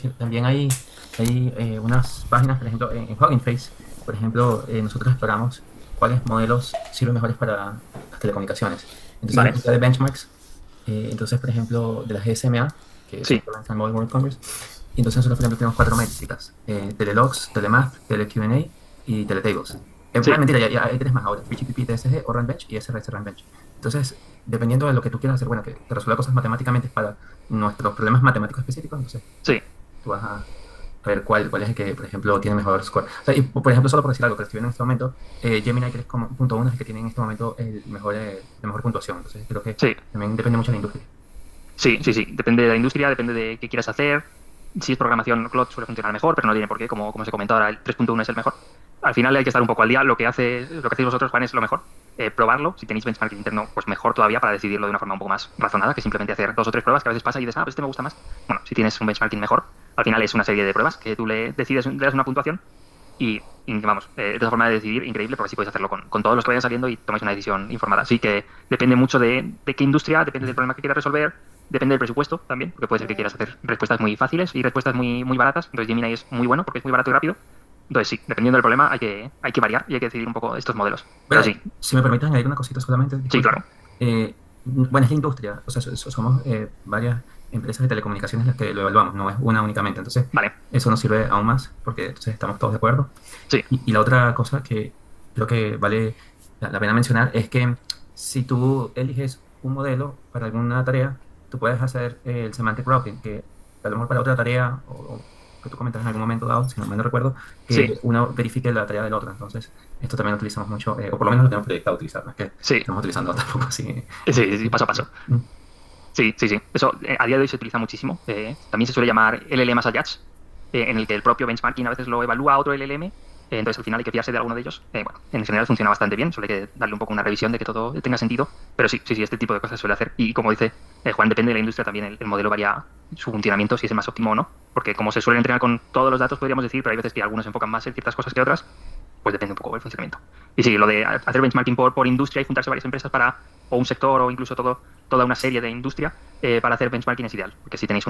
decir, también hay unas páginas, por ejemplo, en Hugging Face, por ejemplo, nosotros exploramos cuáles modelos sirven mejores para las telecomunicaciones. Entonces hay una Vale, cantidad de benchmarks. Entonces, por ejemplo, de la GSMA, que es sí, International Mobile World Congress, y entonces nosotros, por ejemplo, tenemos cuatro métricas: Telelogs, Telemath, TeleQ&A y Teletables. sí, Mentira, ya hay tres más ahora: PGPP, TSG, o Bench y SRS Bench. Entonces, dependiendo de lo que tú quieras hacer, bueno, que te resuelva cosas matemáticamente para nuestros problemas matemáticos específicos, entonces sí, tú vas a ver cuál es el que, por ejemplo, tiene mejor score. O sea, y, por ejemplo, solo por decir algo que estoy viendo en este momento, Gemini 3.1 es el que tiene en este momento la mejor puntuación. Entonces, creo que sí, también depende mucho de la industria. sí, sí, sí. Depende de la industria, depende de qué quieras hacer. Si es programación, Cloud suele funcionar mejor, pero no tiene por qué, como se comentó ahora, el 3.1 es el mejor. Al final hay que estar un poco al día. Lo que hacéis vosotros, Juan, es lo mejor. Probarlo. Si tenéis benchmarking interno, pues mejor todavía para decidirlo de una forma un poco más razonada, que simplemente hacer dos o tres pruebas que a veces pasa y dices, ah, pues este me gusta más. Bueno, si tienes un benchmarking mejor, al final es una serie de pruebas que tú le decides, le das una puntuación y vamos, de esa forma de decidir, increíble, porque así puedes hacerlo con todos los que vayan saliendo y tomáis una decisión informada. Así que depende mucho de qué industria, depende del problema que quieras resolver, depende del presupuesto también, porque puede ser que quieras hacer respuestas muy fáciles y respuestas muy baratas. Entonces Gemini es muy bueno porque es muy barato y rápido. Entonces sí, dependiendo del problema hay que variar y hay que decidir un poco estos modelos. Pero Bueno, sí, si me permiten añadir una cosita solamente, sí, disculpa. claro. Bueno, es la industria, o sea, somos varias empresas de telecomunicaciones las que lo evaluamos, no es una únicamente. Entonces, Vale, eso nos sirve aún más porque entonces estamos todos de acuerdo. sí, Y la otra cosa que creo que vale la pena mencionar es que si tú eliges un modelo para alguna tarea, tú puedes hacer el semantic routing, que a lo mejor para otra tarea, o que tú comentas en algún momento dado, si no me recuerdo, sí, que uno verifique la tarea del otro. Entonces, esto también lo utilizamos mucho, o por lo menos lo tenemos proyectado utilizar, no es que sí, estamos utilizando tampoco así. sí, sí, sí, paso a paso. Mm. Sí, sí, sí. Eso a día de hoy se utiliza muchísimo. También se suele llamar LLM as a judge, en el que el propio benchmarking a veces lo evalúa a otro LLM. Entonces al final hay que fiarse de alguno de ellos. Bueno, en general funciona bastante bien. Solo hay que darle un poco una revisión de que todo tenga sentido. Pero sí, sí, sí, este tipo de cosas se suele hacer. Y como dice Juan, depende de la industria también. El modelo varía su funcionamiento, si es el más óptimo o no. Porque como se suele entrenar con todos los datos, podríamos decir, pero hay veces que algunos se enfocan más en ciertas cosas que otras, pues depende un poco del funcionamiento. Y sí, lo de hacer benchmarking por industria y juntarse varias empresas para, o un sector, o incluso toda una serie de industria, para hacer benchmarking es ideal, porque si tenéis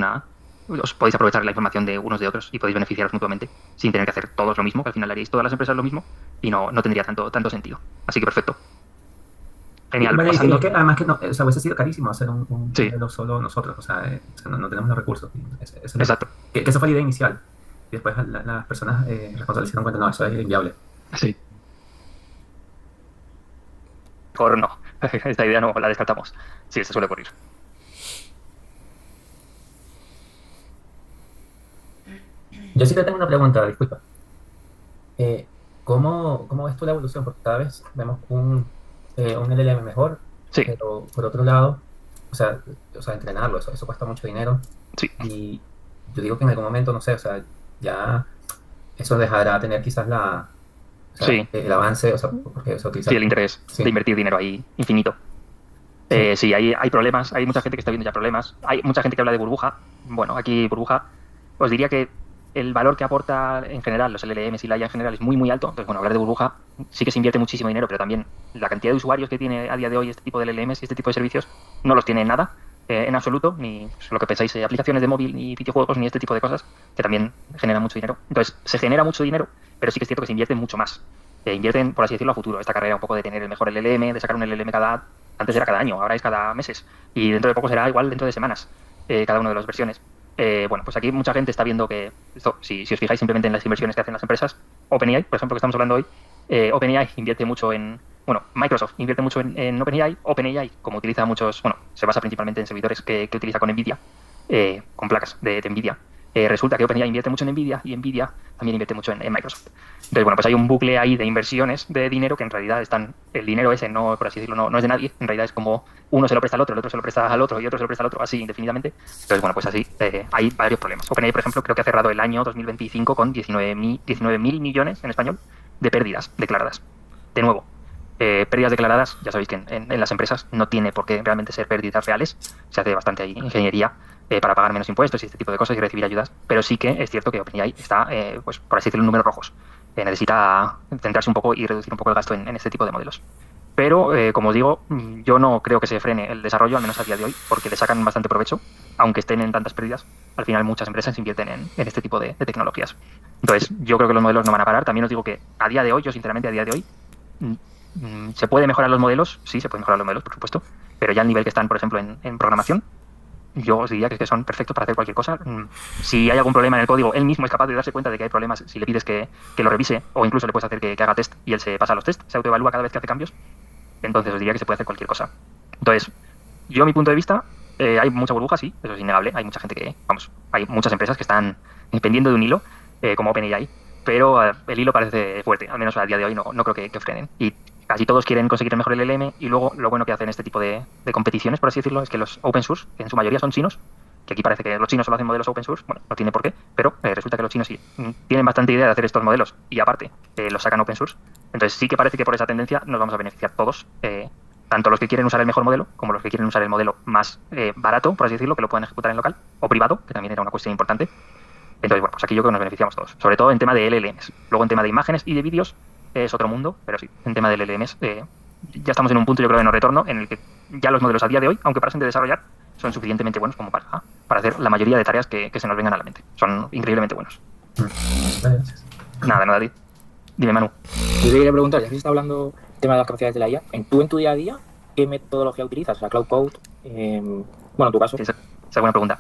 os podéis aprovechar la información de unos de otros y podéis beneficiaros mutuamente sin tener que hacer todos lo mismo, que al final haréis todas las empresas lo mismo y no tendría tanto sentido. Así que perfecto. Y, Genial. bueno, y es Pasando. que además que no, o sea, hubiese sido carísimo hacer un Sí, modelo solo nosotros, o sea, no tenemos los recursos. Eso es exacto. que esa fue la idea inicial. Y después las personas responsables se dieron cuenta, no, eso es inviable. Sí. Mejor no. Esta idea no la descartamos. Sí, se suele ocurrir. Yo sí te tengo una pregunta, disculpa. Eh, ¿cómo ves tú la evolución? Porque cada vez vemos un LLM mejor, Sí, pero por otro lado, o sea, entrenarlo, eso cuesta mucho dinero. sí, Y yo digo que en algún momento, no sé, o sea, ya eso dejará de tener quizás o sea, sí. el avance, o sea, porque se Sí, utiliza. el interés de Sí, invertir dinero ahí infinito. sí. Sí, hay problemas, hay mucha gente que está viendo ya problemas, hay mucha gente que habla de burbuja. Bueno, aquí burbuja, os diría que el valor que aporta en general los LLMs y la IA en general es muy alto. Entonces, bueno, hablar de burbuja sí que se invierte muchísimo dinero, pero también la cantidad de usuarios que tiene a día de hoy este tipo de LLMs y este tipo de servicios no los tiene nada, en absoluto, ni lo que pensáis, aplicaciones de móvil, ni videojuegos, ni este tipo de cosas, que también generan mucho dinero. Entonces, se genera mucho dinero, pero sí que es cierto que se invierte mucho más. Invierten, por así decirlo, a futuro. Esta carrera un poco de tener el mejor LLM, de sacar un LLM antes era cada año, ahora es cada meses. Y dentro de poco será igual dentro de semanas, cada una de las versiones. Bueno, pues aquí mucha gente está viendo que, esto, si os fijáis simplemente en las inversiones que hacen las empresas, OpenAI, por ejemplo, que estamos hablando hoy, OpenAI invierte mucho bueno, Microsoft invierte mucho en OpenAI. OpenAI, como utiliza muchos, bueno, se basa principalmente en servidores que utiliza con NVIDIA, con placas de NVIDIA. Resulta que OpenAI invierte mucho en NVIDIA y NVIDIA también invierte mucho en Microsoft. Entonces, bueno, pues hay un bucle ahí de inversiones de dinero que en realidad el dinero ese, no, por así decirlo, no es de nadie. En realidad es como uno se lo presta al otro, el otro se lo presta al otro y otro se lo presta al otro, así indefinidamente. Entonces, bueno, pues así hay varios problemas. OpenAI, por ejemplo, creo que ha cerrado el año 2025 con 19.000 millones en español de pérdidas declaradas. De nuevo, pérdidas declaradas, ya sabéis que en las empresas no tiene por qué realmente ser pérdidas reales. Se hace bastante ahí ingeniería para pagar menos impuestos y este tipo de cosas y recibir ayudas. Pero sí que es cierto que OpenAI está, pues por así decirlo, en números rojos. Necesita centrarse un poco y reducir un poco el gasto en este tipo de modelos. Pero, como os digo, yo no creo que se frene el desarrollo, al menos a día de hoy, porque le sacan bastante provecho, aunque estén en tantas pérdidas. Al final, muchas empresas invierten en este tipo de tecnologías. Entonces, yo creo que los modelos no van a parar. También os digo que a día de hoy, yo sinceramente a día de hoy, mm, ¿se puede mejorar los modelos? Sí, se pueden mejorar los modelos, por supuesto, pero ya al nivel que están, por ejemplo, en programación, yo os diría que son perfectos para hacer cualquier cosa. Si hay algún problema en el código, él mismo es capaz de darse cuenta de que hay problemas si le pides que lo revise, o incluso le puedes hacer que haga test y él se pasa los tests, se autoevalúa cada vez que hace cambios. Entonces os diría que se puede hacer cualquier cosa. Entonces, yo, mi punto de vista, hay mucha burbuja, sí, eso es innegable. Hay mucha gente que, vamos, hay muchas empresas que están dependiendo de un hilo, como OpenAI, pero el hilo parece fuerte, al menos a día de hoy no creo que frenen. Y casi todos quieren conseguir el mejor LLM, y luego lo bueno que hacen este tipo de competiciones, por así decirlo, es que los open source, que en su mayoría son chinos, que aquí parece que los chinos solo hacen modelos open source, bueno, no tiene por qué, pero resulta que los chinos sí tienen bastante idea de hacer estos modelos y aparte los sacan open source. Entonces sí que parece que por esa tendencia nos vamos a beneficiar todos, tanto los que quieren usar el mejor modelo como los que quieren usar el modelo más barato, por así decirlo, que lo puedan ejecutar en local o privado, que también era una cuestión importante. Entonces, bueno, pues aquí yo creo que nos beneficiamos todos, sobre todo en tema de LLMs. Luego en tema de imágenes y de vídeos es otro mundo, pero sí, en tema de LLMs ya estamos en un punto, yo creo, de no retorno, en el que ya los modelos a día de hoy, aunque pasen de desarrollar, son suficientemente buenos como para hacer la mayoría de tareas que se nos vengan a la mente. Son increíblemente buenos. Gracias. Nada, dime, Manu. Yo te quería preguntar, ya que se está hablando del tema de las capacidades de la IA, ¿tú en tu día a día qué metodología utilizas? O sea, Cloud Code, bueno, en tu caso. Sí, esa es buena pregunta.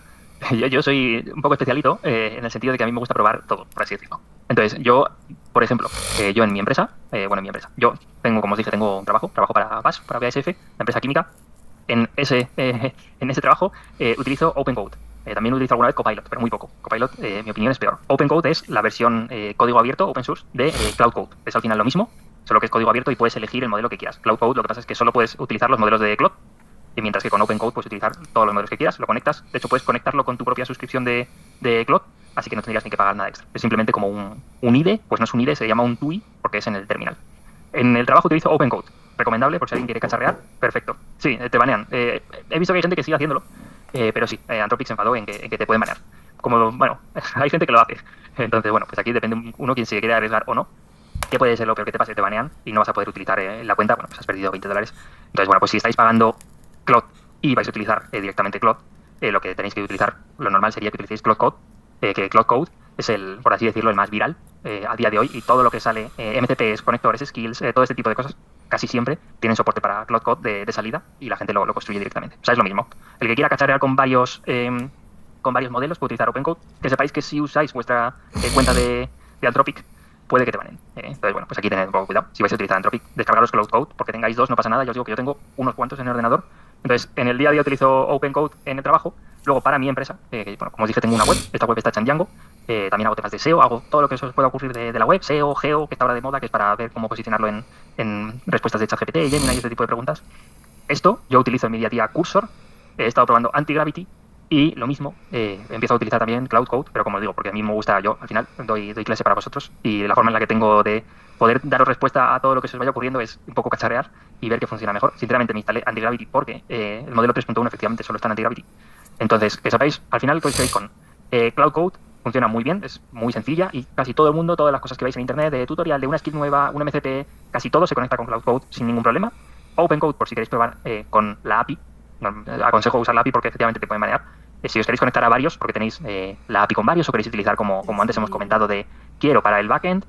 Yo soy un poco especialito en el sentido de que a mí me gusta probar todo, por así decirlo. Entonces, yo, por ejemplo, yo en mi empresa, yo tengo, como os dije, tengo un trabajo para BAS, para BASF, la empresa química. En ese trabajo utilizo OpenCode. También utilizo alguna vez Copilot, pero muy poco. Copilot, mi opinión, es peor. OpenCode es la versión código abierto, open source, de Cloud Code. Es al final lo mismo, solo que es código abierto y puedes elegir el modelo que quieras. Cloud Code lo que pasa es que solo puedes utilizar los modelos de Claude, y mientras que con OpenCode puedes utilizar todos los modelos que quieras, lo conectas. De hecho, puedes conectarlo con tu propia suscripción de Claude, así que no tendrías ni que pagar nada extra. Es simplemente como un IDE, pues no es un IDE, se llama un TUI, porque es en el terminal. En el trabajo utilizo OpenCode. Recomendable por si alguien quiere cacharrear. Perfecto. Sí, te banean. He visto que hay gente que sigue haciéndolo, pero sí, Anthropic se enfadó en que te pueden banear. Como, bueno, hay gente que lo hace. Entonces, bueno, pues aquí depende uno quien se quiere arriesgar o no. ¿Qué puede ser lo peor que te pase? Te banean y no vas a poder utilizar la cuenta. Bueno, pues has perdido $20. Entonces, bueno, pues si estáis pagando Claude y vais a utilizar directamente Claude, lo que tenéis que utilizar, lo normal sería que utilicéis Claude Code, que Claude Code es el, por así decirlo, el más viral a día de hoy, y todo lo que sale, MCPs, conectores, skills, todo este tipo de cosas, casi siempre tienen soporte para Claude Code de salida y la gente lo construye directamente. O sea, es lo mismo. El que quiera cacharrear con varios modelos puede utilizar OpenCode. Que sepáis que si usáis vuestra cuenta de Anthropic, puede que te banen. Entonces, bueno, pues aquí tened un poco cuidado. Si vais a utilizar Anthropic, descargaros Cloud Code, porque tengáis dos, no pasa nada. Yo os digo que yo tengo unos cuantos en el ordenador. Entonces, en el día a día utilizo OpenCode en el trabajo. Luego, para mi empresa, bueno, como os dije, tengo una web. Esta web está hecha en Django. También hago temas de SEO, hago todo lo que os pueda ocurrir de la web. SEO, Geo, que está ahora de moda, que es para ver cómo posicionarlo en respuestas de ChatGPT, Gemini y este tipo de preguntas. Esto yo utilizo en mi día a día Cursor. He estado probando Antigravity. Y lo mismo, empiezo a utilizar también Cloud Code, pero como os digo, porque a mí me gusta, yo al final doy clase para vosotros, y la forma en la que tengo de poder daros respuesta a todo lo que se os vaya ocurriendo es un poco cacharrear y ver qué funciona mejor. Sinceramente me instalé Antigravity porque el modelo 3.1 efectivamente solo está en Antigravity. Entonces, que sepáis, al final coincidáis con Cloud Code, funciona muy bien, es muy sencilla, y casi todo el mundo, todas las cosas que veis en internet de tutorial, de una skill nueva, un MCP, casi todo se conecta con Cloud Code sin ningún problema. OpenCode, por si queréis probar con la API, aconsejo usar la API porque efectivamente te pueden manejar. Si os queréis conectar a varios, porque tenéis la API con varios, o queréis utilizar, como antes hemos comentado, de quiero para el backend,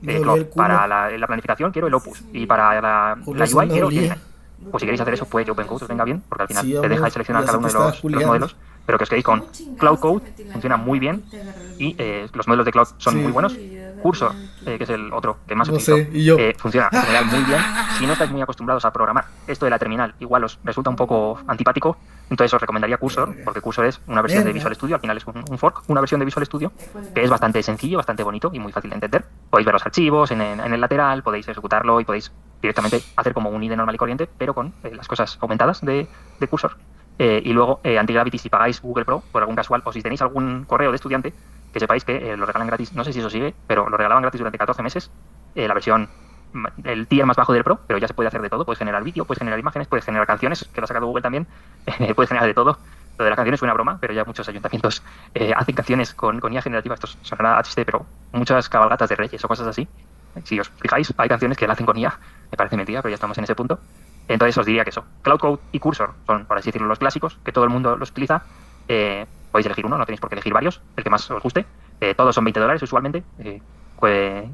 para la planificación quiero el Opus, y para la UI quiero Gemini. Pues si queréis hacer eso, puede que OpenCode os venga bien, porque al final te deja de seleccionar cada uno de los modelos, pero que os quedéis con Cloud Code, funciona muy bien, y los modelos de Cloud son muy buenos. Cursor, que es el otro que más utilizo, funciona en general muy bien. Si no estáis muy acostumbrados a programar, esto de la terminal igual os resulta un poco antipático, entonces os recomendaría Cursor, porque Cursor es una versión de Visual Studio, al final es un fork, una versión de Visual Studio, que es bastante sencillo, bastante bonito y muy fácil de entender. Podéis ver los archivos en el lateral, podéis ejecutarlo y podéis directamente hacer como un IDE normal y corriente, pero con las cosas aumentadas de Cursor. Y luego Antigravity, si pagáis Google Pro por algún casual, o si tenéis algún correo de estudiante, que sepáis que lo regalan gratis. No sé si eso sigue, pero lo regalaban gratis durante 14 meses, la versión, el tier más bajo del Pro, pero ya se puede hacer de todo. Puedes generar vídeo, puedes generar imágenes, puedes generar canciones, que lo ha sacado Google también, puedes generar de todo. Lo de las canciones suena broma, pero ya muchos ayuntamientos hacen canciones con IA generativa. Esto sonará a chiste, pero muchas cabalgatas de reyes o cosas así, si os fijáis, hay canciones que la hacen con IA. Me parece mentira, pero ya estamos en ese punto. Entonces os diría que eso, Cloud Code y Cursor son, por así decirlo, los clásicos, que todo el mundo los utiliza. Podéis elegir uno, no tenéis por qué elegir varios, el que más os guste. Todos son $20 usualmente.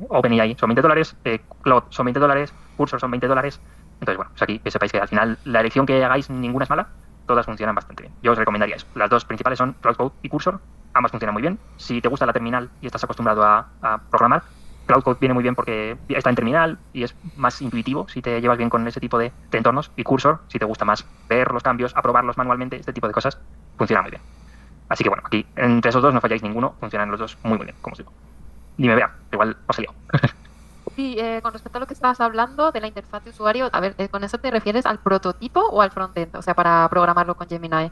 OpenAI son $20, Cloud son $20, Cursor son $20. Entonces, bueno, pues aquí que sepáis que al final la elección que hagáis ninguna es mala, todas funcionan bastante bien. Yo os recomendaría eso. Las dos principales son Cloud Code y Cursor, ambas funcionan muy bien. Si te gusta la terminal y estás acostumbrado a programar, Cloud Code viene muy bien porque está en terminal y es más intuitivo si te llevas bien con ese tipo de entornos. Y Cursor, si te gusta más ver los cambios, aprobarlos manualmente, este tipo de cosas, funciona muy bien. Así que bueno, aquí entre esos dos no falláis ninguno, funcionan los dos muy muy bien, como os digo. Dime, vea, igual os he liado. Sí, con respecto a lo que estabas hablando de la interfaz de usuario, a ver, ¿con eso te refieres al prototipo o al frontend? O sea, para programarlo con Gemini.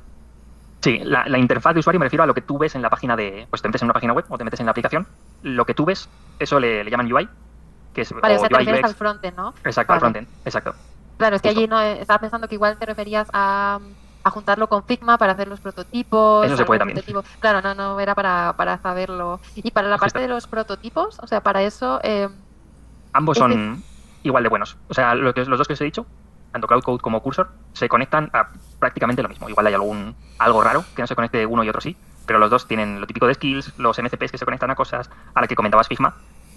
Sí, la interfaz de usuario me refiero a lo que tú ves en la página de... Pues te metes en una página web o te metes en la aplicación, lo que tú ves, eso le llaman UI, que es... Vale, o sea, te UI refieres UX. al frontend, ¿no? Exacto, Vale. al frontend, exacto. Claro, es que Justo. allí no estaba pensando que igual te referías a juntarlo con Figma para hacer los prototipos. Eso se puede algún también. prototipo. Claro, no era para saberlo. Y para la parte Justo. de los prototipos, o sea, para eso, Ambos es de- son igual de buenos. O sea, los dos que os he dicho, tanto Cloud Code como Cursor, se conectan a prácticamente lo mismo. Igual hay algo raro que no se conecte uno y otro sí, pero los dos tienen lo típico de skills, los MCPs que se conectan a cosas. A la que comentabas Figma,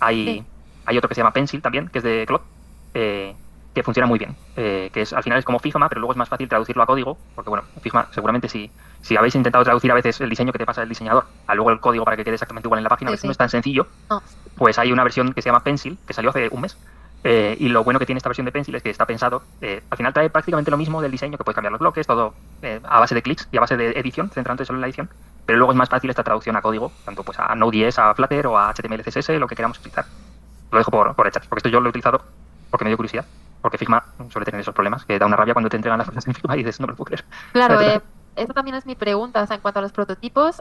sí. hay otro que se llama Pencil también, que es de Cloud, que funciona muy bien. Que es, al final es como Figma, pero luego es más fácil traducirlo a código, porque bueno, Figma seguramente si habéis intentado traducir a veces el diseño que te pasa el diseñador a luego el código para que quede exactamente igual en la página, a Sí, veces sí. no es tan sencillo. No. Pues hay una versión que se llama Pencil, que salió hace un mes. Y lo bueno que tiene esta versión de Pencil es que está pensado, al final trae prácticamente lo mismo del diseño, que puedes cambiar los bloques, todo a base de clics y a base de edición, centrándote solo en la edición, pero luego es más fácil esta traducción a código, tanto pues a Node.js, a Flutter o a HTML, CSS, lo que queramos utilizar. Lo dejo por hechas, porque esto yo lo he utilizado porque me dio curiosidad, porque Figma suele tener esos problemas, que da una rabia cuando te entregan las cosas en Figma y dices, no me lo puedo creer. Claro, Entonces, eso también es mi pregunta, o sea, en cuanto a los prototipos,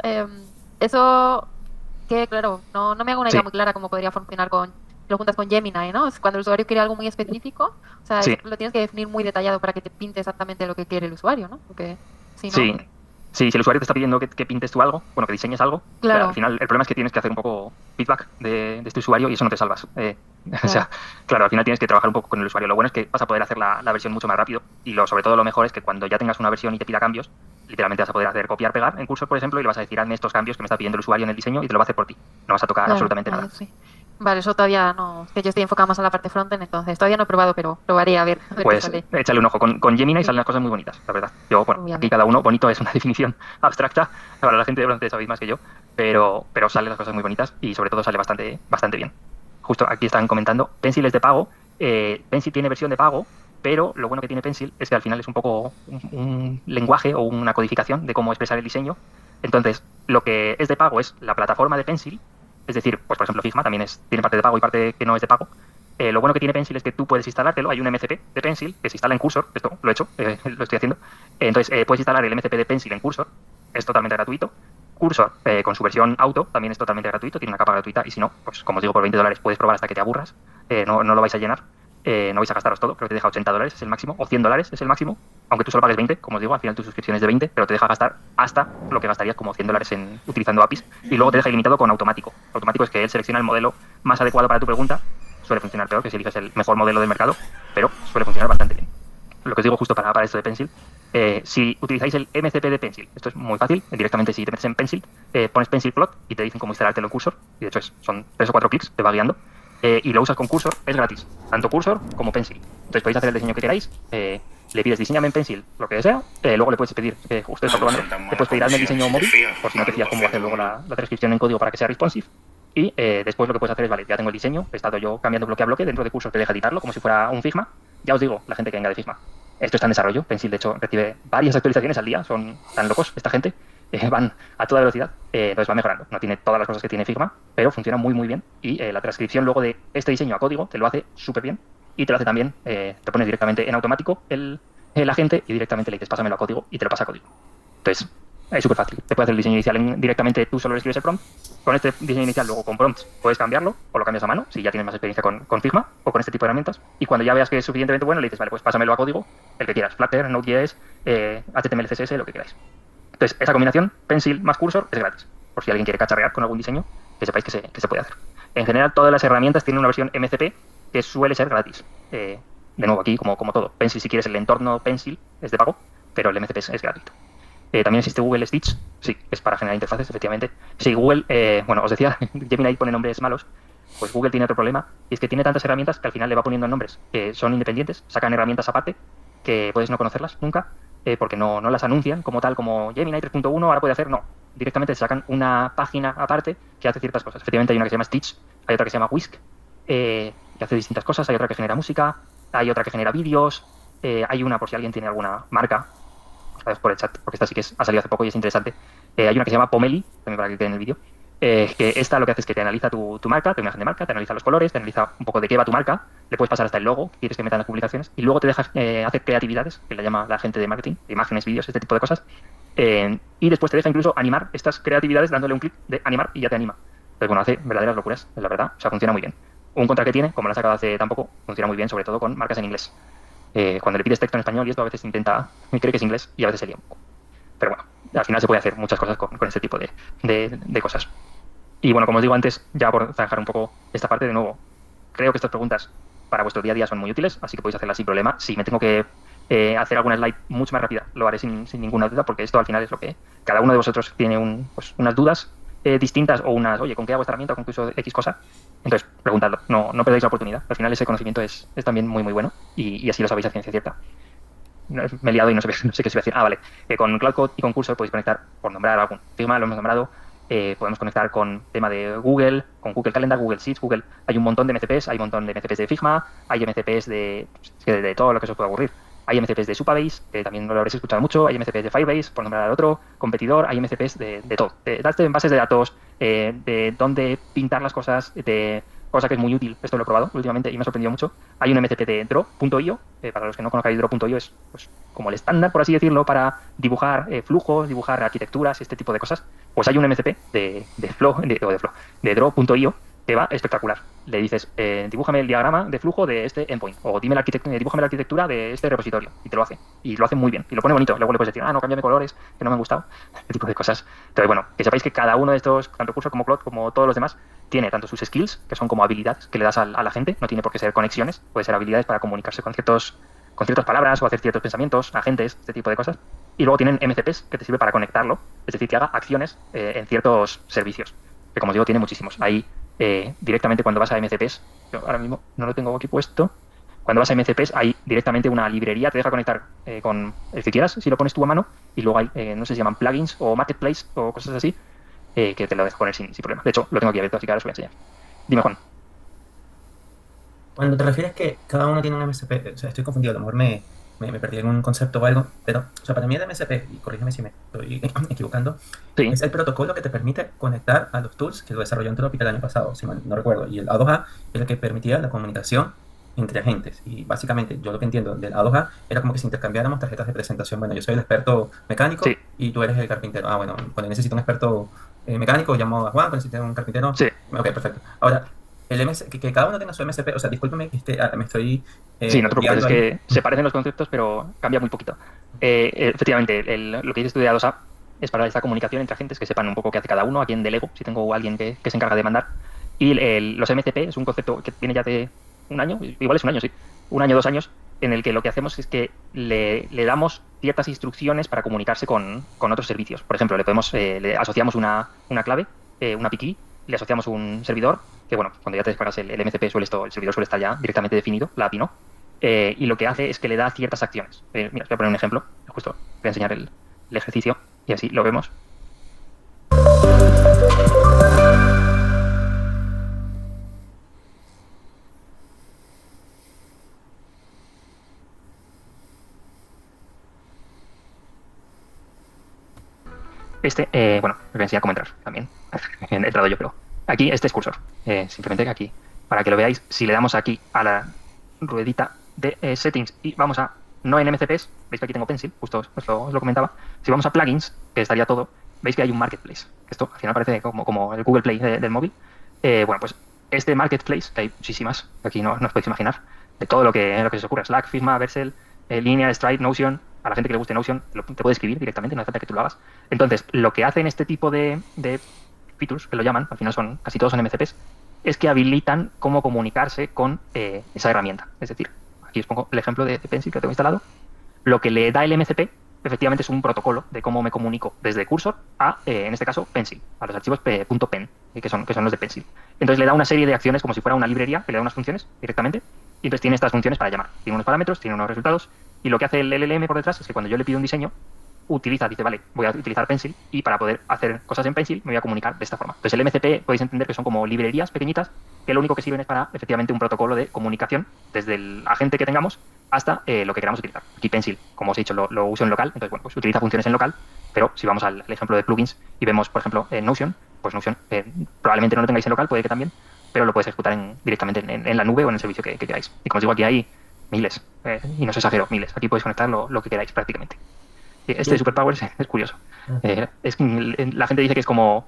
eso que, claro, no me hago una idea sí, muy clara cómo podría funcionar con, lo juntas con Gemini, ¿no? Es cuando el usuario quiere algo muy específico, o sea, sí. lo tienes que definir muy detallado para que te pinte exactamente lo que quiere el usuario, ¿no? Porque si no, Sí, sí, si el usuario te está pidiendo que pintes tú algo, bueno, que diseñes algo, claro, al final el problema es que tienes que hacer un poco feedback de este usuario y eso no te salvas. O claro. sea, claro, al final tienes que trabajar un poco con el usuario. Lo bueno es que vas a poder hacer la versión mucho más rápido y sobre todo lo mejor es que cuando ya tengas una versión y te pida cambios, literalmente vas a poder hacer copiar, pegar en Cursor, por ejemplo, y le vas a decir, hazme estos cambios que me está pidiendo el usuario en el diseño y te lo va a hacer por ti. No vas a tocar Claro, absolutamente vale, nada. sí. Vale, eso todavía no, es que yo estoy enfocada más en la parte frontend, entonces todavía no he probado, pero probaré a ver qué Pues sale. échale un ojo. Con Gemini Sí, salen las cosas muy bonitas, la verdad. Yo, bueno, obviamente. aquí cada uno, bonito es una definición abstracta, para la gente de frontend sabéis más que yo, pero salen las cosas muy bonitas y sobre todo sale bastante bien. Justo aquí están comentando, Pencil es de pago, Pencil tiene versión de pago, pero lo bueno que tiene Pencil es que al final es un poco un lenguaje o una codificación de cómo expresar el diseño. Entonces, lo que es de pago es la plataforma de Pencil, es decir, pues por ejemplo Figma también tiene parte de pago y parte que no es de pago. Lo bueno que tiene Pencil es que tú puedes instalártelo. Hay un MCP de Pencil que se instala en Cursor. Esto lo he hecho, lo estoy haciendo. Entonces, puedes instalar el MCP de Pencil en Cursor. Es totalmente gratuito. Cursor, con su versión auto, también es totalmente gratuito. Tiene una capa gratuita. Y si no, pues como os digo, por $20 puedes probar hasta que te aburras. No lo vais a llenar. No vais a gastaros todo. Creo que te deja $80 es el máximo. O $100 es el máximo. Aunque tú solo pagues 20, como os digo, al final tu suscripción es de 20, pero te deja gastar hasta lo que gastarías como $100 utilizando APIs. Y luego te deja ilimitado con automático. Automático es que él selecciona el modelo más adecuado para tu pregunta. Suele funcionar peor que si eliges el mejor modelo del mercado, pero suele funcionar bastante bien. Lo que os digo justo para esto de Pencil, si utilizáis el MCP de Pencil, esto es muy fácil, directamente si te metes en Pencil, pones Pencil Plot y te dicen cómo instalártelo en Cursor, y de hecho son 3 o 4 clics, te va guiando, y lo usas con Cursor, es gratis, tanto Cursor como Pencil. Entonces podéis hacer el diseño que queráis, le pides diseñame en Pencil, lo que sea, luego le puedes pedir, justo está probando, le puedes pedir hazme el diseño móvil, por si no te fías cómo hacer luego la transcripción en código para que sea responsive. Y después lo que puedes hacer es, vale, ya tengo el diseño, he estado yo cambiando bloque a bloque, dentro de Cursor te deja editarlo como si fuera un Figma. Ya os digo, la gente que venga de Figma, esto está en desarrollo, Pencil de hecho recibe varias actualizaciones al día, son tan locos esta gente, van a toda velocidad, entonces va mejorando. No tiene todas las cosas que tiene Figma, pero funciona muy muy bien y la transcripción luego de este diseño a código te lo hace súper bien y te lo hace también, te pones directamente en automático el agente y directamente le dices pásamelo a código y te lo pasa a código. Entonces, es súper fácil. Te puedes hacer el diseño inicial directamente, tú solo le escribes el prompt. Con este diseño inicial, luego con prompts, puedes cambiarlo o lo cambias a mano, si ya tienes más experiencia con Figma o con este tipo de herramientas. Y cuando ya veas que es suficientemente bueno, le dices, vale, pues pásamelo a código, el que quieras, Flutter, Node.js, HTML, CSS, lo que queráis. Entonces, esa combinación, Pencil más Cursor, es gratis. Por si alguien quiere cacharrear con algún diseño, que sepáis que se puede hacer. En general, todas las herramientas tienen una versión MCP que suele ser gratis. de nuevo, aquí como todo. Pencil, si quieres el entorno Pencil, es de pago, pero el MCP es gratuito. También existe Google Stitch, sí, es para generar interfaces, efectivamente. Sí, Google, bueno, os decía, Gemini pone nombres malos, pues Google tiene otro problema, y es que tiene tantas herramientas que al final le va poniendo nombres que son independientes, sacan herramientas aparte, que puedes no conocerlas nunca, porque no las anuncian como tal, como Gemini 3.1 ahora puede hacer, no. Directamente sacan una página aparte que hace ciertas cosas. Efectivamente hay una que se llama Stitch, hay otra que se llama Whisk, que hace distintas cosas, hay otra que genera música, hay otra que genera vídeos, hay una, por si alguien tiene alguna marca, sabes, por el chat, porque esta sí que ha salido hace poco y es interesante. Hay una que se llama Pomeli, también para que quede en el vídeo, que esta lo que hace es que te analiza tu marca, tu imagen de marca, te analiza los colores, te analiza un poco de qué va tu marca, le puedes pasar hasta el logo que quieres que meta en las publicaciones y luego te deja hacer creatividades, que le llama la gente de marketing, de imágenes, vídeos, este tipo de cosas, y después te deja incluso animar estas creatividades dándole un clic de animar y ya te anima. Entonces, bueno, hace verdaderas locuras, es la verdad, o sea, funciona muy bien. Un contra que tiene, como lo han sacado hace tan poco, funciona muy bien, sobre todo con marcas en inglés. Cuando le pides texto en español y esto a veces intenta, cree que es inglés y a veces se lía un poco. Pero bueno, al final se puede hacer muchas cosas con este tipo de cosas. Y bueno, como os digo antes, ya por zanjar un poco esta parte de nuevo, creo que estas preguntas para vuestro día a día son muy útiles, así que podéis hacerlas sin problema. Si me tengo que hacer alguna slide mucho más rápida, lo haré sin ninguna duda, porque esto al final es lo que cada uno de vosotros tiene pues, unas dudas distintas o unas, oye, ¿con qué hago esta herramienta o con qué uso X cosa? Entonces, preguntadlo, no perdáis la oportunidad. Al final ese conocimiento es también muy, muy bueno y así lo sabéis a ciencia cierta. Me he liado y no sé qué se iba a decir. Vale. Con Cloud Code y con Cursor podéis conectar, por nombrar algún Figma, lo hemos nombrado. Podemos conectar con tema de Google, con Google Calendar, Google Sheets, Google. Hay un montón de MCPs, hay un montón de MCPs de Figma, hay MCPs de todo lo que se os pueda ocurrir. Hay MCPs de Supabase, que también lo habréis escuchado mucho, hay MCPs de Firebase, por nombrar al otro, competidor, hay MCPs de todo. De bases de datos, de dónde pintar las cosas, de cosa que es muy útil, esto lo he probado últimamente y me ha sorprendido mucho. Hay un MCP de Draw.io, para los que no conozcáis Draw.io es pues, como el estándar, por así decirlo, para dibujar flujos, dibujar arquitecturas, este tipo de cosas. Pues hay un MCP de Draw.io que va espectacular. Le dices, dibújame el diagrama de flujo de este endpoint, o dibújame la arquitectura de este repositorio, y te lo hace. Y lo hace muy bien, y lo pone bonito. Luego le puedes decir, no, cámbiame colores, que no me han gustado, este tipo de cosas. Entonces, bueno, que sepáis que cada uno de estos, tanto Cursor como Cloud, como todos los demás, tiene tanto sus skills, que son como habilidades que le das a la gente, no tiene por qué ser conexiones, puede ser habilidades para comunicarse con ciertas palabras o hacer ciertos pensamientos, agentes, este tipo de cosas. Y luego tienen MCPs que te sirve para conectarlo, es decir, que haga acciones en ciertos servicios, que como os digo, tiene muchísimos. Ahí directamente cuando vas a MCPs, yo ahora mismo no lo tengo aquí puesto, cuando vas a MCPs hay directamente una librería, te deja conectar con el que quieras, si lo pones tú a mano, y luego hay, no sé si llaman plugins o marketplace o cosas así, que te lo dejo poner sin problema. De hecho, lo tengo aquí abierto, así que ahora os voy a enseñar. Dime, Juan. Cuando te refieres que cada uno tiene un MCP, o sea, estoy confundido, a lo mejor me perdí en un concepto o algo, pero, o sea, para mí el MCP, y corrígeme si me estoy equivocando, Sí, es el protocolo que te permite conectar a los tools que lo desarrolló Anthropic el año pasado, si mal no recuerdo, y el A2A es el que permitía la comunicación entre agentes, y básicamente yo lo que entiendo del A2A era como que si intercambiáramos tarjetas de presentación, bueno, yo soy el experto mecánico sí, y tú eres el carpintero, bueno, cuando necesito un experto mecánico llamo a Juan, cuando necesito un carpintero, sí. ok, perfecto. Ahora, que cada uno tenga su MCP, o sea, discúlpeme que me estoy Sí, no te preocupes, es guiando ahí. que se parecen los conceptos, pero cambia muy poquito. Efectivamente, lo que dices tú de A2A es para esta comunicación entre agentes que sepan un poco qué hace cada uno, a quién delego, si tengo alguien que se encarga de mandar. Y los MCP es un concepto que viene ya de un año, igual es un año, sí, un año, 2 años, en el que lo que hacemos es que le damos ciertas instrucciones para comunicarse con otros servicios. Por ejemplo, le asociamos una clave, una PKey, le asociamos un servidor, que bueno, cuando ya te descargas el MCP, el servidor suele estar ya directamente definido, la API no, y lo que hace es que le da ciertas acciones. Mira, os voy a poner un ejemplo, justo voy a enseñar el ejercicio y así lo vemos. Bueno, os voy a enseñar cómo entrar también. He entrado yo, pero aquí este es Cursor. Simplemente aquí, para que lo veáis, si le damos aquí a la ruedita de settings y vamos a, no en MCPs, veis que aquí tengo Pencil, justo os lo comentaba. Si vamos a plugins, que estaría todo, veis que hay un marketplace. Esto al final parece como el Google Play del móvil. Bueno, pues este marketplace, que hay muchísimas, aquí no os podéis imaginar, de todo lo que se os ocurra. Slack, Figma, Vercel, Linear, Stride, Notion. A la gente que le guste Notion te puede escribir directamente, no hace falta que tú lo hagas. Entonces, lo que hacen este tipo de features, que lo llaman, al final casi todos son MCPs, es que habilitan cómo comunicarse con esa herramienta. Es decir, aquí os pongo el ejemplo de Pencil que tengo instalado. Lo que le da el MCP efectivamente es un protocolo de cómo me comunico desde Cursor a, en este caso, Pencil, a los archivos .pen, que son los de Pencil. Entonces le da una serie de acciones como si fuera una librería, que le da unas funciones directamente, y entonces tiene estas funciones para llamar. Tiene unos parámetros, tiene unos resultados, y lo que hace el LLM por detrás es que cuando yo le pido un diseño, dice, vale, voy a utilizar Pencil, y para poder hacer cosas en Pencil me voy a comunicar de esta forma. Entonces el MCP podéis entender que son como librerías pequeñitas, que lo único que sirven es para, efectivamente, un protocolo de comunicación desde el agente que tengamos hasta lo que queramos utilizar. Aquí Pencil, como os he dicho, lo uso en local, entonces, bueno, pues utiliza funciones en local, pero si vamos al ejemplo de plugins y vemos, por ejemplo, Notion, pues Notion probablemente no lo tengáis en local, puede que también, pero lo podéis ejecutar directamente en la nube o en el servicio que queráis. Y como os digo, aquí hay miles, y no os exagero, miles. Aquí podéis conectar lo que queráis prácticamente. Este de Superpower es curioso. La gente dice que es como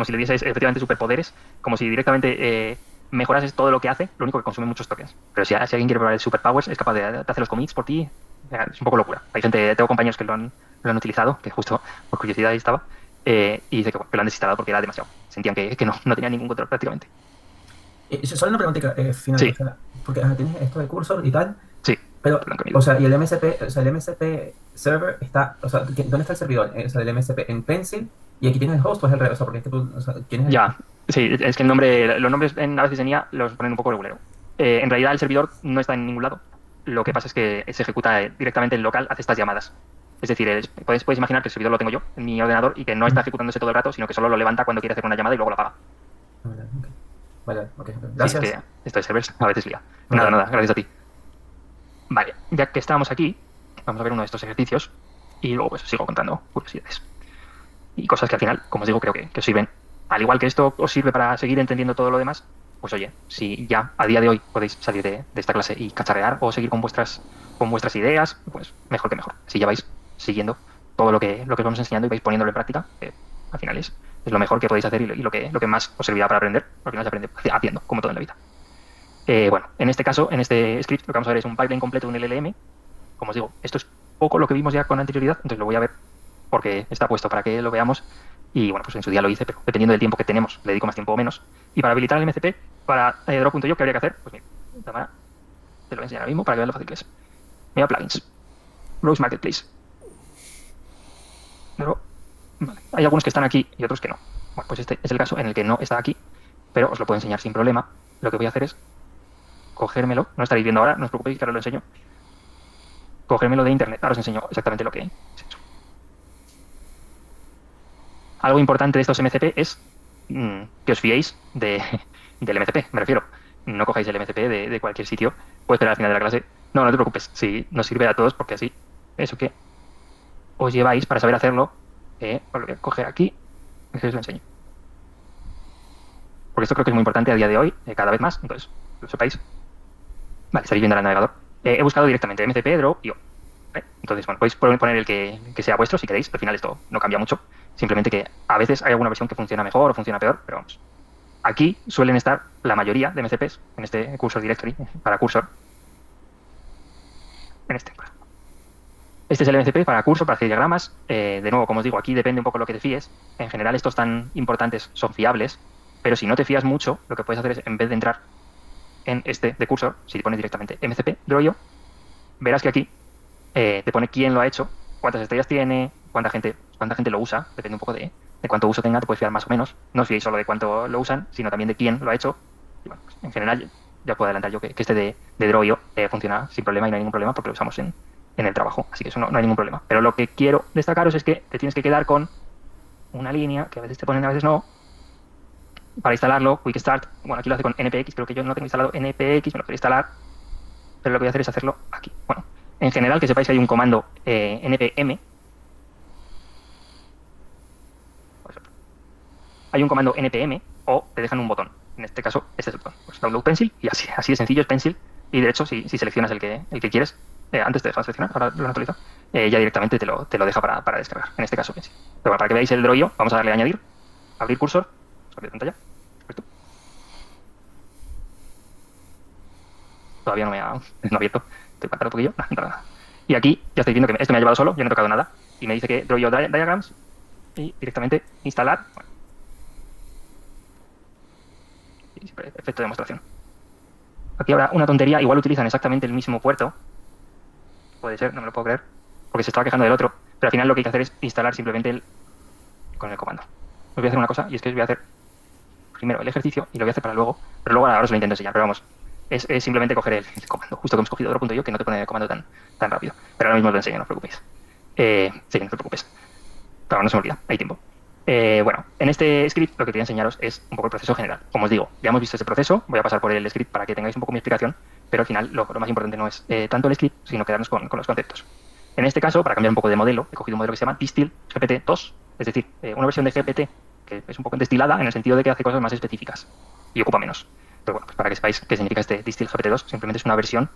si le dieses efectivamente superpoderes, como si directamente mejorases todo lo que hace, lo único que consume muchos tokens. Pero si alguien quiere probar el Superpowers, es capaz de hacer los commits por ti, es un poco locura. Hay gente, tengo compañeros que lo han utilizado, que justo por curiosidad ahí estaba, y dice que lo han desinstalado porque era demasiado. Sentían que no tenían ningún control prácticamente. Solo una preguntita final, Sí. o sea, porque tienes esto de Cursor y tal, Sí, pero, lo han cambiado. o sea, y el MSP, o sea, el MSP server está, o sea, ¿dónde está el servidor? O sea, el MSP en Pencil, y aquí tienes el host, o es el revés, o sea, porque es que tú, o sea, ¿quién es el? Ya, sí, es que los nombres a veces en IA los ponen un poco regulero. En realidad el servidor no está en ningún lado. Lo que pasa es que se ejecuta directamente en local, hace estas llamadas. Es decir, puedes imaginar que el servidor lo tengo yo en mi ordenador y que no está ejecutándose todo el rato, sino que solo lo levanta cuando quiere hacer una llamada y luego la apaga. Vale, ok, Sí, es gracias. que esto de servers a veces lía. Vale. Nada, gracias a ti. Vale, ya que estábamos aquí, vamos a ver uno de estos ejercicios y luego pues os sigo contando curiosidades. Y cosas que al final, como os digo, creo que os sirven. Al igual que esto os sirve para seguir entendiendo todo lo demás, pues oye, si ya a día de hoy podéis salir de esta clase y cacharrear o seguir con vuestras ideas, pues mejor que mejor. Si ya vais siguiendo todo lo que os vamos enseñando y vais poniéndolo en práctica, al final es lo mejor que podéis hacer y lo que más os servirá para aprender, porque no se aprende haciendo, como todo en la vida. Bueno, en este caso, en este script, lo que vamos a ver es un pipeline completo de un LLM. Como os digo, esto es poco lo que vimos ya con anterioridad, entonces lo voy a ver porque está puesto para que lo veamos. Y bueno, pues en su día lo hice, pero dependiendo del tiempo que tenemos, le dedico más tiempo o menos. Y para habilitar el MCP, para Draw.io, ¿qué habría que hacer? Pues mira, te lo voy a enseñar ahora mismo para que veas lo fácil que es. Mira, plugins. Rose Marketplace. Draw. Vale. Hay algunos que están aquí y otros que no. Bueno, pues este es el caso en el que no está aquí, pero os lo puedo enseñar sin problema. Lo que voy a hacer es cogérmelo. No estaréis viendo ahora, no os preocupéis que ahora lo enseño. Cogérmelo de internet. Ahora os enseño exactamente lo que es hecho. Algo importante de estos MCP es que os fiéis del MCP, me refiero. No cojáis el MCP de cualquier sitio. Puedes esperar al final de la clase. No te preocupes. Si nos sirve a todos, porque así, eso que os lleváis para saber hacerlo, os lo voy a coger aquí y os lo enseño. Porque esto creo que es muy importante a día de hoy, cada vez más. Entonces, lo sepáis. Vale, estaréis viendo el navegador. He buscado directamente MCP, Draw.io. Entonces, bueno, podéis poner el que sea vuestro si queréis. Al final esto no cambia mucho. Simplemente que a veces hay alguna versión que funciona mejor o funciona peor, pero vamos. Aquí suelen estar la mayoría de MCPs en este Cursor Directory para Cursor. En este, por ejemplo. Este es el MCP para Cursor, para hacer diagramas. De nuevo, como os digo, aquí depende un poco de lo que te fíes. En general, estos tan importantes son fiables, pero si no te fías mucho, lo que puedes hacer es, en vez de entrar en este de Cursor, si te pones directamente MCP, Draw.io, verás que aquí te pone quién lo ha hecho, cuántas estrellas tiene, cuánta gente lo usa, depende un poco de cuánto uso tenga, te puedes fiar más o menos. No os fiéis solo de cuánto lo usan, sino también de quién lo ha hecho. Y bueno, pues, en general, ya puedo adelantar yo que este de Draw.io funciona sin problema y no hay ningún problema porque lo usamos en el trabajo, así que eso no hay ningún problema. Pero lo que quiero destacaros es que te tienes que quedar con una línea, que a veces te ponen, a veces no, para instalarlo, Quick Start. Bueno, aquí lo hace con NPX, creo que yo no tengo instalado NPX, me lo quiero instalar, pero lo que voy a hacer es hacerlo aquí. Bueno, en general, que sepáis que hay un comando npm. Hay un comando npm o te dejan un botón. En este caso, este es el botón. Pues Download Pencil y así de sencillo es Pencil. Y de hecho, si seleccionas el que quieres, antes te deja seleccionar, ahora lo han actualizado, ya directamente te lo deja para descargar. En este caso, Pencil. Pero bueno, para que veáis el Draw.io, vamos a darle a añadir, abrir cursor, abrir pantalla. Perfecto. Todavía no ha abierto. Estoy parado un poquillo. No, nada. Y aquí ya estáis viendo que esto me ha llevado solo, yo no he tocado nada. Y me dice que Draw.io Diagrams y directamente instalar. Bueno, efecto de demostración. aquí habrá una tontería, igual utilizan exactamente el mismo puerto, puede ser, no me lo puedo creer, porque se estaba quejando del otro, pero al final lo que hay que hacer es instalar simplemente con el comando. Os voy a hacer una cosa, y es que os voy a hacer primero el ejercicio, y lo voy a hacer para luego, pero luego ahora os lo intento enseñar, pero vamos, es simplemente coger el comando, justo que hemos cogido otro punto yo, que no te pone el comando tan rápido, pero ahora mismo os lo enseño, no os preocupéis. Sí, no te preocupes, pero no se me olvida, hay tiempo. Bueno, en este script lo que quería enseñaros es un poco el proceso general. Como os digo, ya hemos visto ese proceso, voy a pasar por el script para que tengáis un poco mi explicación, pero al final lo más importante no es tanto el script, sino quedarnos con los conceptos. En este caso, para cambiar un poco de modelo, he cogido un modelo que se llama Distill GPT-2, es decir, una versión de GPT que es un poco destilada en el sentido de que hace cosas más específicas y ocupa menos. Pero bueno, pues para que sepáis qué significa este Distill GPT-2, simplemente es una versión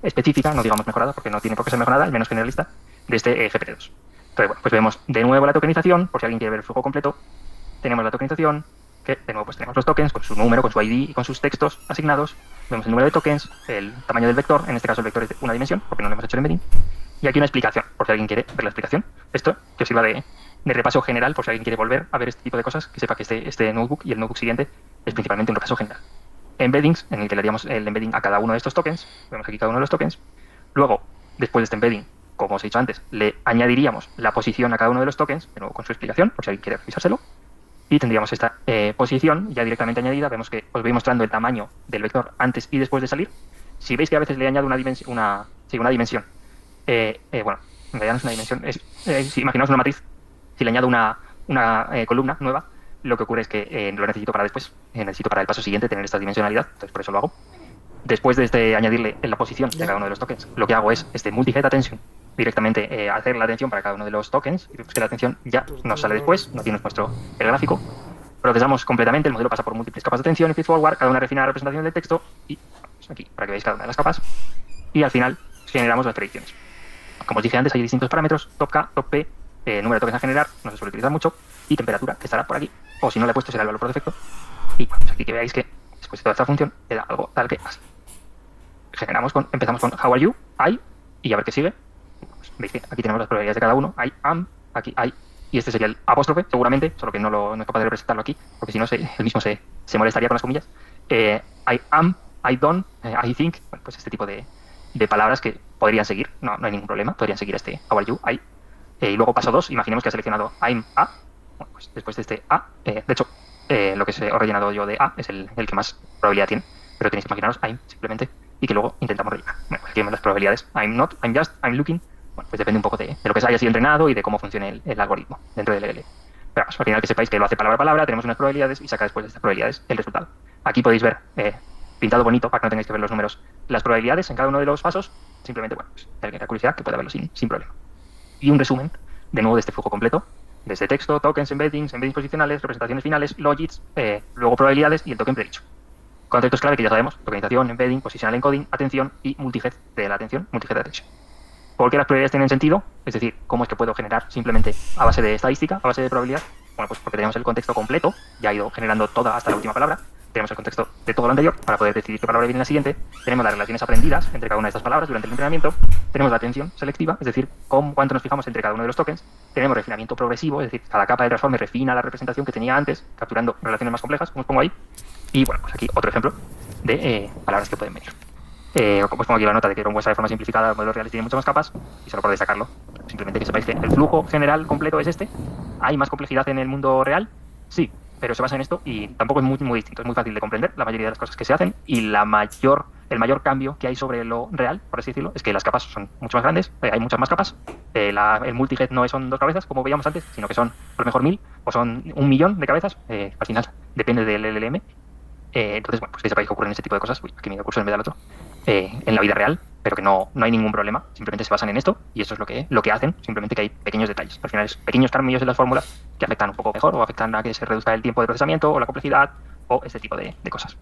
específica, no digamos mejorada, porque no tiene por qué ser mejorada, al menos generalista, de este GPT-2. Entonces, bueno, pues vemos de nuevo la tokenización, por si alguien quiere ver el flujo completo. Tenemos la tokenización, que de nuevo pues tenemos los tokens con su número, con su ID y con sus textos asignados. Vemos el número de tokens, el tamaño del vector, en este caso el vector es de una dimensión, porque no lo hemos hecho el embedding. Y aquí una explicación, por si alguien quiere ver la explicación. Esto que os sirva de repaso general, por si alguien quiere volver a ver este tipo de cosas, que sepa que este notebook y el notebook siguiente es principalmente un repaso general. Embeddings, en el que le haríamos el embedding a cada uno de estos tokens. Vemos aquí cada uno de los tokens. Luego, después de este embedding, como os he dicho antes, le añadiríamos la posición a cada uno de los tokens, de nuevo con su explicación, por si alguien quiere revisárselo. Y tendríamos esta posición ya directamente añadida. Vemos que os voy mostrando el tamaño del vector antes y después de salir. Si veis que a veces le añado una dimensión, bueno, en realidad no es una dimensión, si imaginaos una matriz, si le añado una columna nueva, lo que ocurre es que lo necesito para después, necesito para el paso siguiente tener esta dimensionalidad, entonces por eso lo hago. Después de añadirle en la posición de cada uno de los tokens, lo que hago es multi-head attention, directamente hacer la atención para cada uno de los tokens, y que la atención ya nos sale después, aquí nos muestro el gráfico. Procesamos completamente, el modelo pasa por múltiples capas de atención y feedforward, cada una refina la representación del texto, y pues aquí, para que veáis cada una de las capas, y al final generamos las predicciones. Como os dije antes, hay distintos parámetros, top K, top P, número de tokens a generar, no se suele utilizar mucho, y temperatura, que estará por aquí, o si no le he puesto será el valor por defecto, y bueno, pues aquí que veáis que después de toda esta función, queda algo tal que así. Empezamos con how are you, I, y a ver qué sigue. Pues veis que aquí tenemos las probabilidades de cada uno, I am, aquí I, y este sería el apóstrofe, seguramente, solo que no es capaz de representarlo aquí, porque si no, él mismo se molestaría con las comillas. I am, I don't, I think, bueno, pues este tipo de palabras que podrían seguir, no hay ningún problema, podrían seguir este how are you, I. Y luego paso 2, imaginemos que ha seleccionado I'm a, bueno, pues después de este a, de hecho, lo que he rellenado yo de a es el que más probabilidad tiene, pero tenéis que imaginaros I'm simplemente, y que luego intentamos rellenar. Bueno, pues aquí vemos las probabilidades. I'm not, I'm just, I'm looking. Bueno, pues depende un poco de lo que se haya sido entrenado y de cómo funcione el algoritmo dentro del LLM. Pero vamos, al final que sepáis que lo hace palabra a palabra, tenemos unas probabilidades y saca después de estas probabilidades el resultado. Aquí podéis ver, pintado bonito, para que no tengáis que ver los números, las probabilidades en cada uno de los pasos. Simplemente, bueno, pues alguien que curiosidad que pueda verlo sin problema. Y un resumen, de nuevo, de este flujo completo, desde texto, tokens, embeddings posicionales, representaciones finales, logits, luego probabilidades y el token predicho. Conceptos clave que ya sabemos: tokenización, embedding, positional encoding, atención y multi-head de la atención, multi-head attention. ¿Por qué las probabilidades tienen sentido? Es decir, ¿cómo es que puedo generar simplemente a base de estadística, a base de probabilidad? Bueno, pues porque tenemos el contexto completo, ya ha ido generando toda hasta la última palabra. Tenemos el contexto de todo lo anterior para poder decidir qué palabra viene en la siguiente. Tenemos las relaciones aprendidas entre cada una de estas palabras durante el entrenamiento. Tenemos la atención selectiva, es decir, cuánto nos fijamos entre cada uno de los tokens. Tenemos refinamiento progresivo, es decir, cada capa del transformer refina la representación que tenía antes, capturando relaciones más complejas, como os pongo ahí. Y bueno, pues aquí otro ejemplo de palabras que pueden venir. Como os pongo aquí la nota de que era un muestra de forma simplificada, los modelos reales tienen muchas más capas, y solo por destacarlo, simplemente que sepáis que el flujo general completo es este. ¿Hay más complejidad en el mundo real? Sí, pero se basa en esto y tampoco es muy distinto, es muy fácil de comprender la mayoría de las cosas que se hacen, y el mayor cambio que hay sobre lo real, por así decirlo, es que las capas son mucho más grandes, hay muchas más capas. El multi-head no son 2 cabezas, como veíamos antes, sino que son a lo mejor 1000 o son 1.000.000 de cabezas, al final depende del LLM. Entonces, bueno, pues que sepáis que ocurren ese tipo de cosas. Uy, aquí me da curso en vez del otro. En la vida real, pero que no hay ningún problema. Simplemente se basan en esto y esto es lo que hacen. Simplemente que hay pequeños detalles. Al final es pequeños cambios en las fórmulas que afectan un poco mejor o afectan a que se reduzca el tiempo de procesamiento o la complejidad o este tipo de cosas.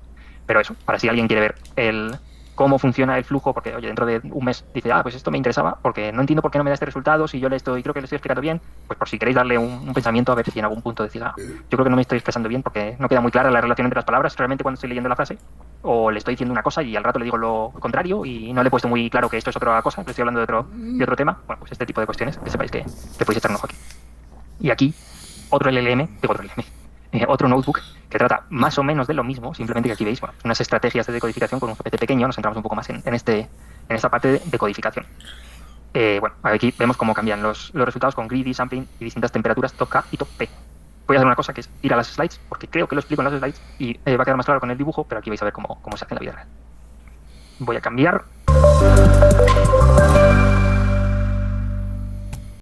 Pero eso, para si alguien quiere ver cómo funciona el flujo, porque oye, dentro de un mes dice, pues esto me interesaba porque no entiendo por qué no me da este resultado si yo creo que le estoy explicando bien, pues por si queréis darle un pensamiento a ver si en algún punto decís, yo creo que no me estoy expresando bien porque no queda muy clara la relación entre las palabras realmente cuando estoy leyendo la frase, o le estoy diciendo una cosa y al rato le digo lo contrario y no le he puesto muy claro que esto es otra cosa, le estoy hablando de otro tema. Bueno, pues este tipo de cuestiones que sepáis que podéis echar un ojo aquí. Y aquí, otro LLM, otro notebook que trata más o menos de lo mismo, simplemente que aquí veis bueno, unas estrategias de decodificación con un GPT pequeño. Nos centramos un poco más en esta parte de decodificación. Bueno, aquí vemos cómo cambian los resultados con greedy, sampling y distintas temperaturas top K y top P. Voy a hacer una cosa que es ir a las slides, porque creo que lo explico en las slides y va a quedar más claro con el dibujo, pero aquí vais a ver cómo se hace en la vida real. Voy a cambiar